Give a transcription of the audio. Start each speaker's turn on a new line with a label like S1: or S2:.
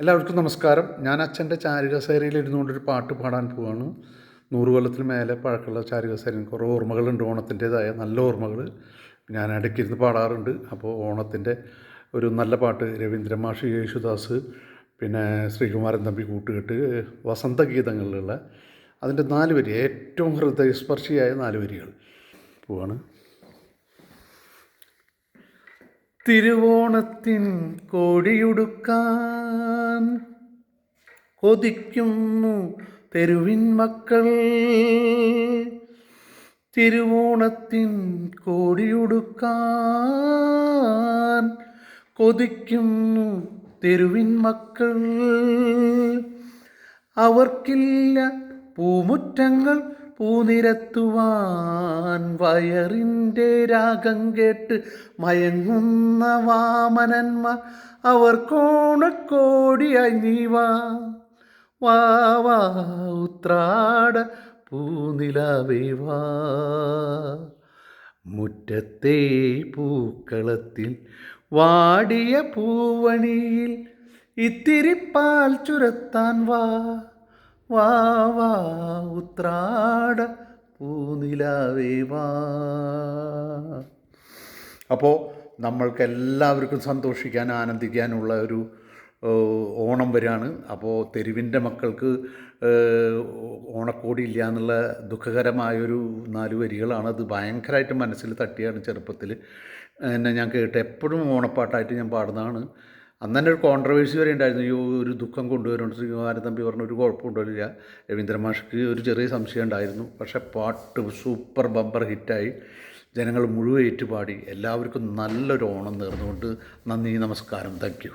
S1: എല്ലാവർക്കും നമസ്കാരം. ഞാൻ അച്ഛൻ്റെ ചാരുകസേരയിൽ ഇരുന്നുകൊണ്ടൊരു പാട്ട് പാടാൻ പോവാണ്. 100 കൊല്ലത്തിന് മേലെ പഴക്കമുള്ള ചാരുകസേരയിൽ കുറേ ഓർമ്മകളുണ്ട്, ഓണത്തിൻ്റേതായ നല്ല ഓർമ്മകൾ. ഞാൻ ഇടയ്ക്കിരുന്ന് പാടാറുണ്ട്. അപ്പോൾ ഓണത്തിൻ്റെ ഒരു നല്ല പാട്ട് രവീന്ദ്രൻ മാഷ്, യേശുദാസ്, പിന്നെ ശ്രീകുമാരൻ തമ്പി കൂട്ടുകെട്ട്, വസന്തഗീതങ്ങളിലുള്ള അതിൻ്റെ 4 വരി, ഏറ്റവും ഹൃദയസ്പർശിയായ 4 വരികൾ പോവാണ്. തിരുവോണത്തിൻ കോടിയുടുക്കാൻ കൊതിക്കുന്നു തെരുവിൻ മക്കൾ. തിരുവോണത്തിൻ കോടിയുടുക്കാൻ കൊതിക്കുന്നു തെരുവിൻ മക്കൾ. അവർക്കില്ല പൂമുറ്റങ്ങൾ പൂനിരത്തുവാൻ, വയറിൻ്റെ രാഗം കേട്ട് മയങ്ങുന്ന വാമനന്മാർ അവർക്കോണക്കോടിയായി നീ വാ വാ വാ ഉത്രാട പൂനിലാവേ വാ. മുറ്റത്തെ പൂക്കളത്തിൽ വാടിയ പൂവണിയിൽ ഇത്തിരി പാൽ ചുരത്താൻ വാ വാ വാ ഉത്രാട പൂനിലാവേ വാ. അപ്പോൾ നമ്മൾക്ക് എല്ലാവർക്കും സന്തോഷിക്കാൻ, ആനന്ദിക്കാനുള്ള ഒരു ഓണം വരികയാണ്. അപ്പോൾ തെരുവിൻ്റെ മക്കൾക്ക് ഓണക്കോടി ഇല്ല എന്നുള്ള ദുഃഖകരമായൊരു 4 വരികളാണ്. അത് ഭയങ്കരമായിട്ട് മനസ്സിൽ തട്ടിയാണ് ചെറുപ്പത്തിൽ എന്നെ ഞാൻ കേട്ട്. എപ്പോഴും ഓണപ്പാട്ടായിട്ട് ഞാൻ പാടുന്നതാണ്. അന്ന് തന്നെ ഒരു കോൺട്രവേഴ്സി വരെ ഉണ്ടായിരുന്നു, ഈ ഒരു ദുഃഖം കൊണ്ടുവരുന്നുണ്ട്. ശ്രീകുമാരൻ തമ്പി പറഞ്ഞ ഒരു കുഴപ്പമുണ്ടാവില്ല. രവീന്ദ്രൻ മാഷ്ക്ക് ഒരു ചെറിയ സംശയം ഉണ്ടായിരുന്നു. പക്ഷേ പാട്ട് സൂപ്പർ ബമ്പർ ഹിറ്റായി. ജനങ്ങൾ മുഴുവൻ ഏറ്റുപാടി. എല്ലാവർക്കും നല്ലൊരു ഓണം നേർന്നുകൊണ്ട് നന്ദി, നമസ്കാരം, താങ്ക് യു.